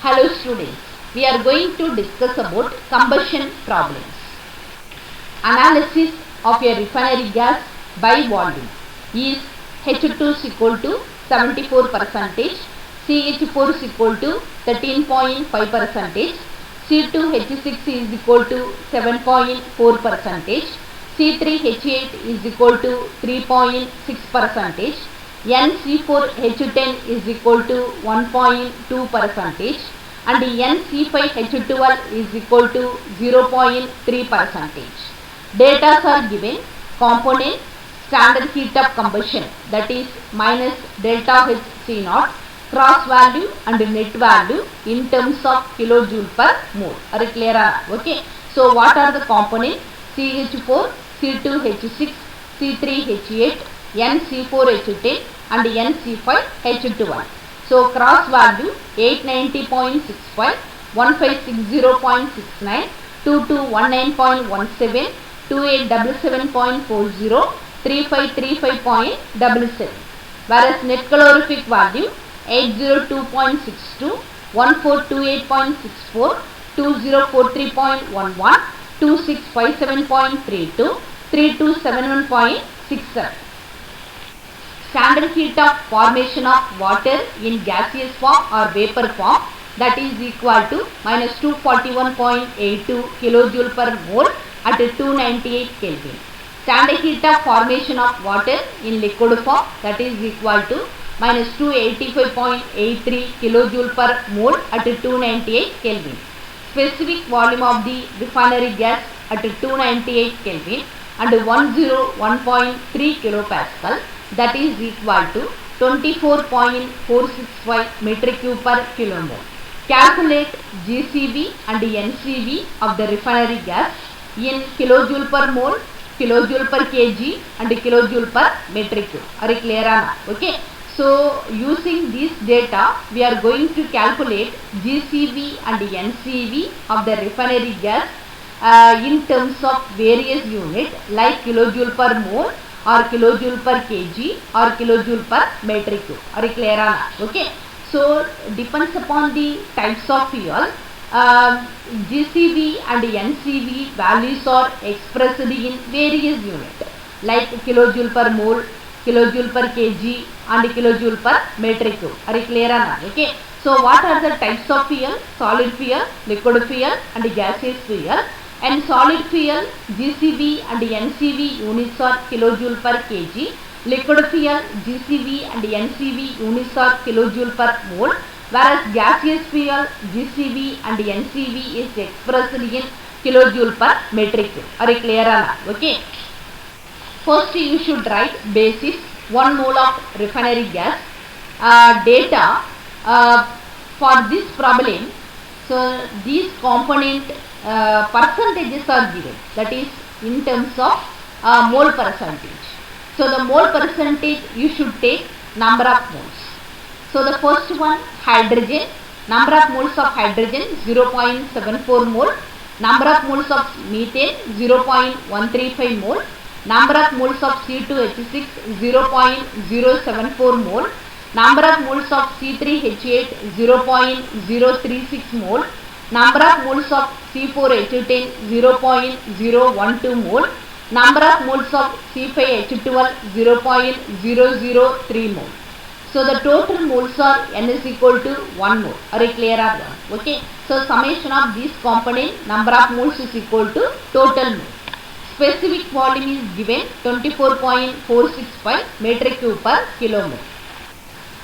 Hello students, we are going to discuss about combustion problems. Analysis of a refinery gas by volume is H2 is equal to 74 percentage, CH4 is equal to 13.5 percentage, C2H6 is equal to 7.4 percentage, C3H8 is equal to 3.6 percentage, NC4H10 is equal to 1.2 percentage and NC5H12 is equal to 0.3 percentage. Data are given. Component standard heat of combustion, that is minus delta H C naught, cross value and net value in terms of kilojoule per mole. Are you clear? Okay. So what are the components? CH4, C2H6, C3H8, NC4H10 and NC5H12. So cross value 890.65, 1560.69, 2219.17, 2877.40, 3535.77. Whereas net calorific value 802.62, 1428.64, 2043.11, 2657.32, 3271.67. Standard heat of formation of water in gaseous form or vapor form, that is equal to minus 241.82 kilojoule per mole at 298 Kelvin. Standard heat of formation of water in liquid form, that is equal to minus 285.83 kilojoule per mole at 298 Kelvin. Specific volume of the refinery gas at 298 Kelvin and 101.3 kilopascal, that is equal to 24.465 metric cube per kilomole. Calculate GCV and NCV of the refinery gas in kilojoule per mole, kilojoule per kg and kilojoule per metric cube. Are you clear? Okay. So using this data, we are going to calculate GCV and NCV of the refinery gas in terms of various units like kilojoule per mole or kilojoule per kg or kilojoule per metric cube. Are you clear? Okay. So depends upon the types of fuel, GCV and NCV values are expressed in various units like kilojoule per mole, kilojoule per kg and kilojoule per metric cube. Are you clear? Okay. So what are the types of fuel? Solid fuel, liquid fuel and gaseous fuel. And solid fuel GCV and NCV units are kilojoule per kg. Liquid fuel GCV and NCV units are kilojoule per mole. Whereas gaseous fuel GCV and NCV is expressed in kilojoule per metric cube. Are you clear? Okay. First you should write basis 1 mole of refinery gas. Data for this problem. So these component percentages are given, that is in terms of mole percentage. So the mole percentage you should take number of moles. So the first one, hydrogen, number of moles of hydrogen 0.74 mole, number of moles of methane 0.135 mole, number of moles of C2H6 0.074 mole, number of moles of C3H8 0.036 mole, number of moles of C4H10 0.012 mole, number of moles of C5H12 0.003 mole. So the total moles are N is equal to 1 mole. Are you clear? Okay. So summation of these component number of moles is equal to total mole. Specific volume is given 24.465 metric cube per kilomole.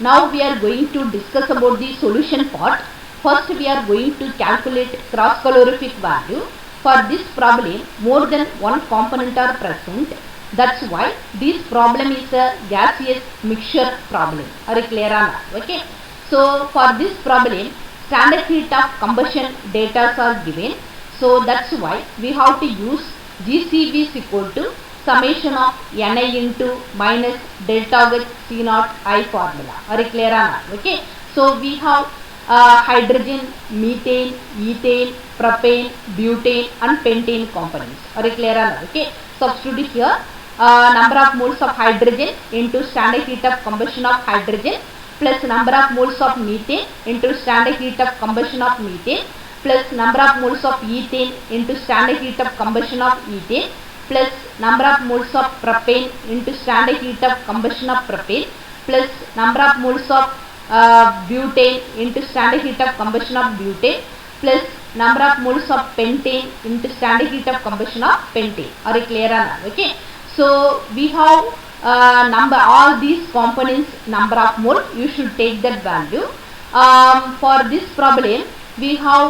Now we are going to discuss about the solution part. First we are going to calculate cross calorific value. For this problem, more than one component are present. That's why this problem is a gaseous mixture problem. Are you clear? Okay. So for this problem, standard heat of combustion data are given. So that's why we have to use GCV is equal to summation of Ni into minus delta H C naught I formula. Are you clear? Okay. So we have hydrogen, methane, ethane, propane, butane and pentane components. Are you clear? Okay. Substitute here number of moles of hydrogen into standard heat of combustion of hydrogen plus number of moles of methane into standard heat of combustion of methane plus number of moles of ethane into standard heat of combustion of ethane plus number of moles of propane into standard heat of combustion of propane plus number of moles of butane into standard heat of combustion of butane plus number of moles of pentane into standard heat of combustion of pentane. Are you clear or not? Okay. So we have number all these components number of mole. You should take that value. For this problem we have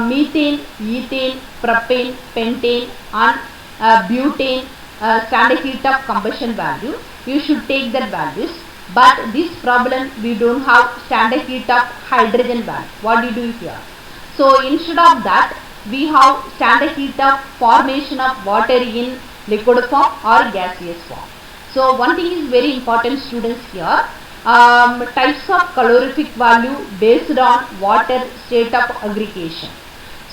methane, ethane, propane, pentane and butane standard heat of combustion value. You should take that values. But this problem we don't have standard heat of hydrogen value. What do you do here? So instead of that we have standard heat of formation of water in liquid form or gaseous form. So one thing is very important, students, here. Types of calorific value based on water state of aggregation.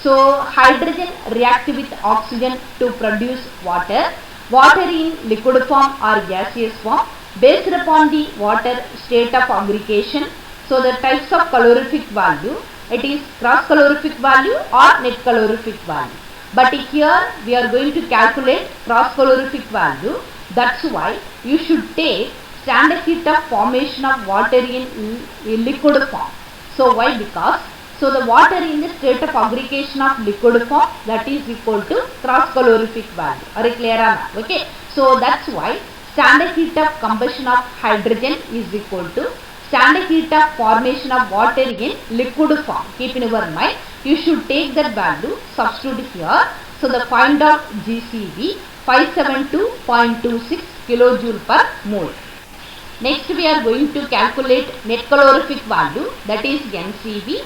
So hydrogen react with oxygen to produce water. Water in liquid form or gaseous form based upon the water state of aggregation. So the types of calorific value, it is cross calorific value or net calorific value. But here we are going to calculate cross calorific value. That's why you should take standard heat of formation of water in liquid form. So why? Because so the water in the state of aggregation of liquid form, that is equal to cross calorific value. Are you clear or not? Okay. So that's why standard heat of combustion of hydrogen is equal to standard heat of formation of water in liquid form. Keep in your mind. You should take that value, substitute here. So the find out GCV 572.26 kilojoule per mole. Next we are going to calculate net calorific value, that is NCV.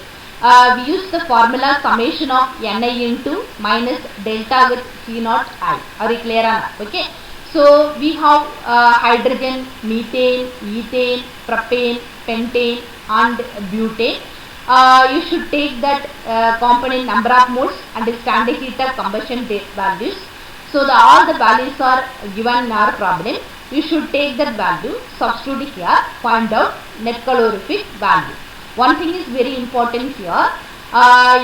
We use the formula summation of Ni into minus delta with C naught I. Are you clear or not? Okay. So we have hydrogen, methane, ethane, propane, pentane and butane. You should take that component number of moles and the standard heat of combustion values. So all the values are given in our problem. You should take that value, substitute here, find out net calorific value. One thing is very important here.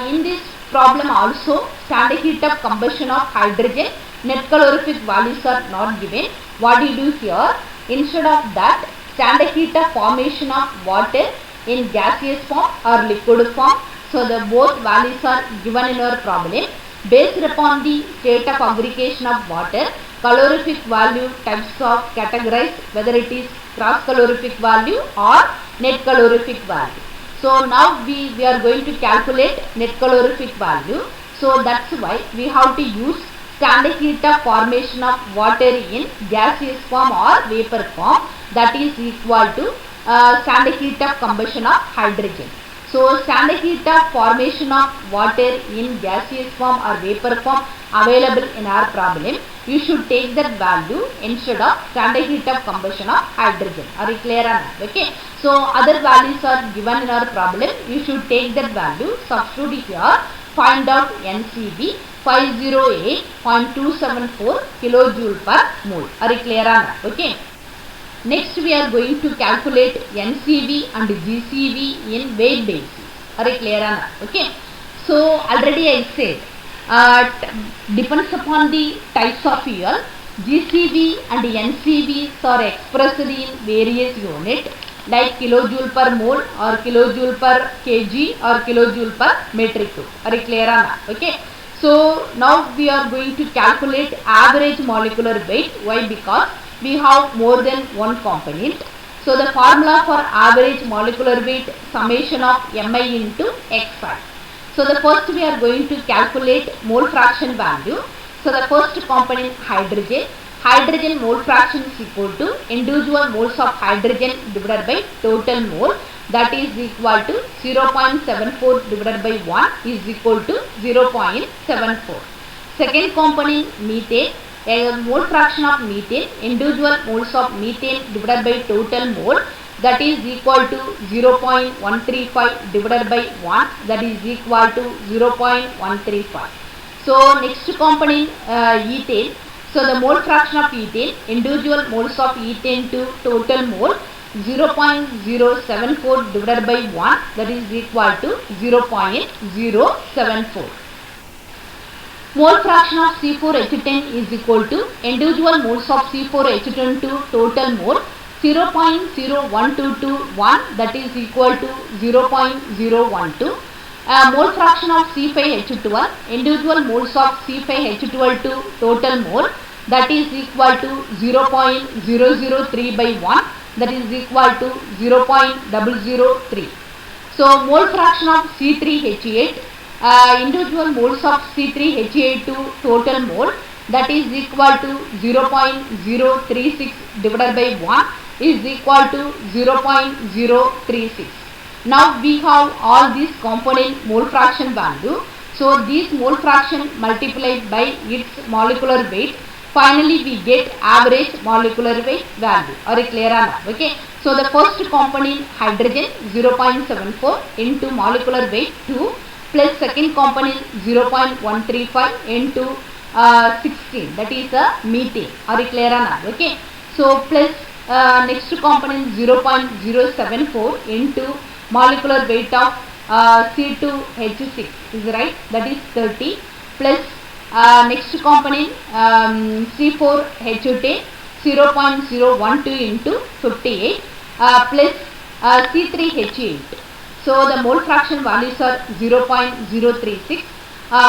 In this problem also standard heat of combustion of hydrogen, net calorific values are not given. What do you do here? Instead of that, standard heat of formation of water in gaseous form or liquid form. So the both values are given in our problem. Based upon the state of aggregation of water, calorific value types of categorized, whether it is cross calorific value or net calorific value. So now we are going to calculate net calorific value. So that's why we have to use standard heat of formation of water in gaseous form or vapor form, that is equal to standard heat of combustion of hydrogen. So standard heat of formation of water in gaseous form or vapor form available in our problem. You should take that value instead of standard heat of combustion of hydrogen. Are you clear or not? Okay. So other values are given in our problem. You should take that value, substitute here, find out NCV 508.274 kilojoule per mole. Are you clear or not? Okay. Next we are going to calculate NCV and GCV in weight basis. Are you clear or not? Okay. So already I said depends upon the types of fuel. GCV and NCVs are expressed in various units like kilojoule per mole or kilojoule per kg or kilojoule per metric cube. Are you clear or not? Okay. So now we are going to calculate average molecular weight. Why? Because we have more than one component. So the formula for average molecular weight, summation of Mi into Xi. So the first we are going to calculate mole fraction value. So the first component hydrogen. Hydrogen mole fraction is equal to individual moles of hydrogen divided by total mole, that is equal to 0.74 divided by 1 is equal to 0.74. Second component methane. A mole fraction of methane, individual moles of methane divided by total mole, that is equal to 0.135 divided by 1, that is equal to 0.135. So next component ethane. So the mole fraction of ethane, individual moles of ethane to total mole, 0.074 divided by 1, that is equal to 0.074. Mole fraction of C4H10 is equal to individual moles of C4H10 to total mole 0.01221, that is equal to 0.012. Mole fraction of C5H12, individual moles of C5H12 to total mole, that is equal to 0.003 by 1, that is equal to 0.003. So mole fraction of C3H8, individual moles of C3H8 to total mole, that is equal to 0.036 divided by 1 is equal to 0.036. Now we have all these component mole fraction value. So this mole fraction multiplied by its molecular weight, finally we get average molecular weight value. Are you clear or not? Okay. So the first component hydrogen 0.74 into molecular weight 2 plus second component 0.135 into 16, that is methane. Are you clear or not? Okay. So plus next component 0.074 into molecular weight of C2H6 is right, that is 30 plus next component C4H10 0.012 into 58 plus C3H8. So the mole fraction values are 0.036,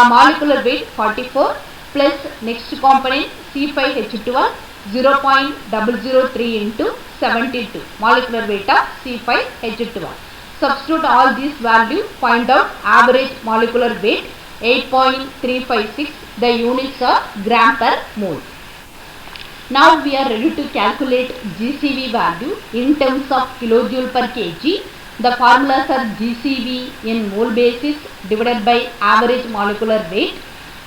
molecular weight 44 plus next component C5H12 0.003 into 72, molecular weight of C5H12. Substitute all these values, find out average molecular weight 8.356, the units are gram per mole. Now we are ready to calculate GCV value in terms of kilojoule per kg. The formulas are GCV in mole basis divided by average molecular weight.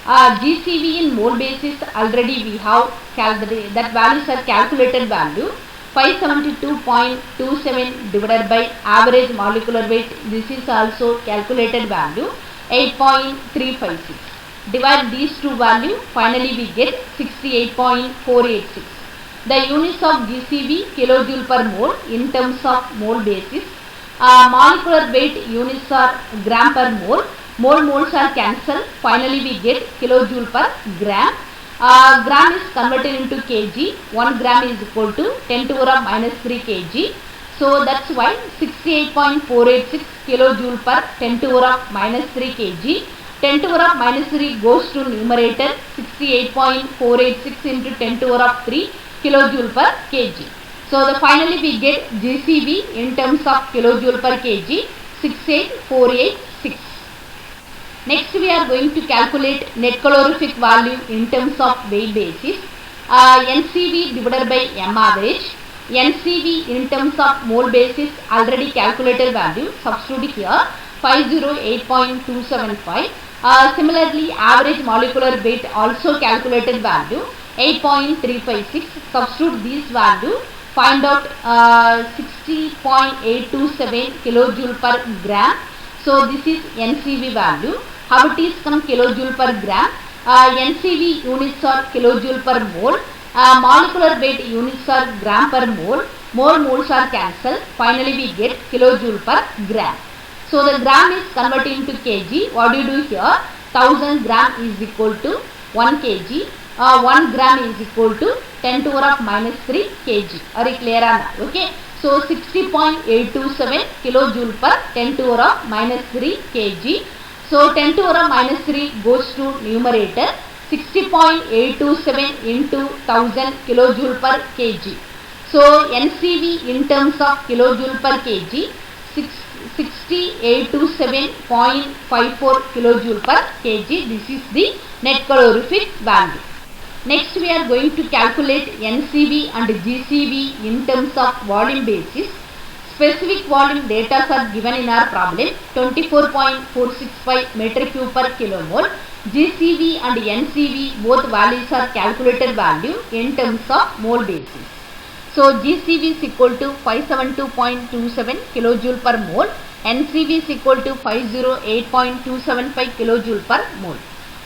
GCV in mole basis already we have that values are calculated value 572.27 divided by average molecular weight, this is also calculated value 8.356. Divide these two values, finally we get 68.486. The units of GCV kilojoule per mole in terms of mole basis. Molecular weight units are gram per mole. Moles are cancelled. Finally we get kilojoule per gram. Gram is converted into kg. 1 gram is equal to 10 to the power minus 3 kg. So that's why 68.486 kilojoule per 10 to the power minus 3 kg. 10 to the power minus 3 goes to numerator. 68.486 into 10 to the power 3 kilojoule per kg. So the finally we get GCV in terms of kilojoule per kg 68486. Next we are going to calculate net calorific value in terms of weight basis. NCV divided by M average. NCV in terms of mole basis already calculated value, substitute here 508.275. Similarly average molecular weight also calculated value 8.356. Substitute this value, find out 60.827 kilojoule per gram. So this is NCV value. How it is come kilojoule per gram? NCV units are kilojoule per mole. Molecular weight units are gram per mole. Moles are cancelled. Finally we get kilojoule per gram. So the gram is converted into kg. What do you do here? 1000 gram is equal to 1 kg. 1 gram is equal to 10 to the power minus 3 kg. Are you clear or not? Okay. So 60.827 kilojoule per 10 to the power minus 3 kg. So 10 to the power minus 3 goes to numerator. 60.827 into 1000 kilojoule per kg. So NCV in terms of kilojoule per kg 6827.54 kilojoule per kg. This is the net calorific value. Next we are going to calculate NCV and GCV in terms of volume basis. Specific volume data are given in our problem 24.465 meter cube per kilomole. GCV and NCV both values are calculated value in terms of mole basis. So GCV is equal to 572.27 kilojoule per mole. NCV is equal to 508.275 kilojoule per mole.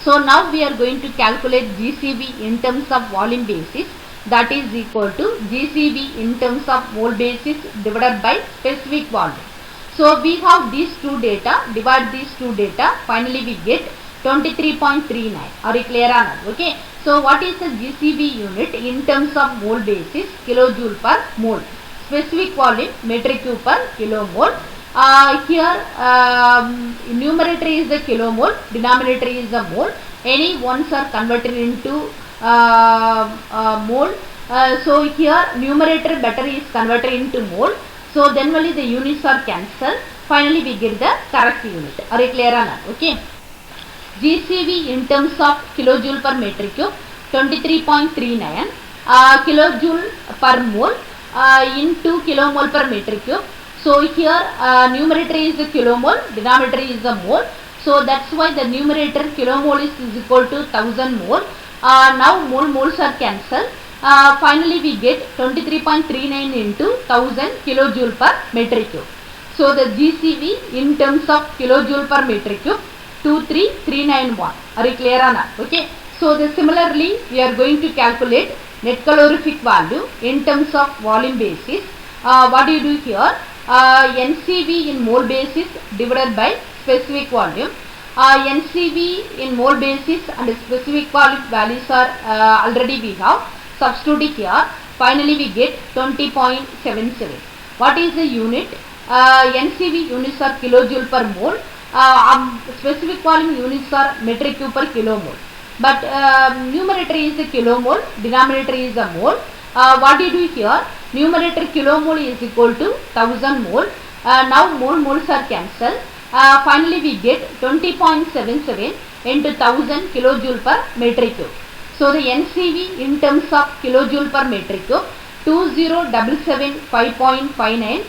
So now we are going to calculate GCV in terms of volume basis. that is equal to GCV in terms of mole basis divided by specific volume. So we have these two data, divide these two data, finally we get 23.39. Are you clear on that? Okay. So what is the GCV unit in terms of mole basis? Kilojoule per mole. Specific volume metric cube per kilomole. Here numerator is the kilomole, denominator is the mole. Any ones are converted into mole. So here numerator better is converted into mole. So then only the units are cancelled. Finally we get the correct unit. Are you clear on that? Okay. GCV in terms of kilojoule per metric cube 23.39 kilojoule per mole into kilomole per metric cube. So here numerator is the kilomole, denominator is the mole. So that's why the numerator kilomole is equal to 1000 mole. Now moles are cancelled. Finally we get 23.39 into 1000 kilojoule per metric cube. So the GCV in terms of kilojoule per metric cube 23391. Are you clear on that? Okay. So similarly we are going to calculate net calorific value in terms of volume basis. What do you do here? NCV in mole basis divided by specific volume. NCV in mole basis and specific volume values are already we have. Substitute here. Finally we get 20.77. What is the unit? NCV units are kilojoule per mole. Specific volume units are metric cube per kilomole. But numerator is the kilomole, denominator is the mole. What do you do here? Numerator kilomole is equal to 1000 mole. Now moles are cancelled. Finally we get 20.77 into 1000 kilojoule per metric cube. So the NCV in terms of kilojoule per metric cube 20775.59.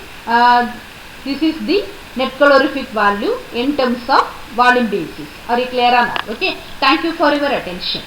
This is the net calorific value in terms of volume basis. Are you clear on that? Okay. Thank you for your attention.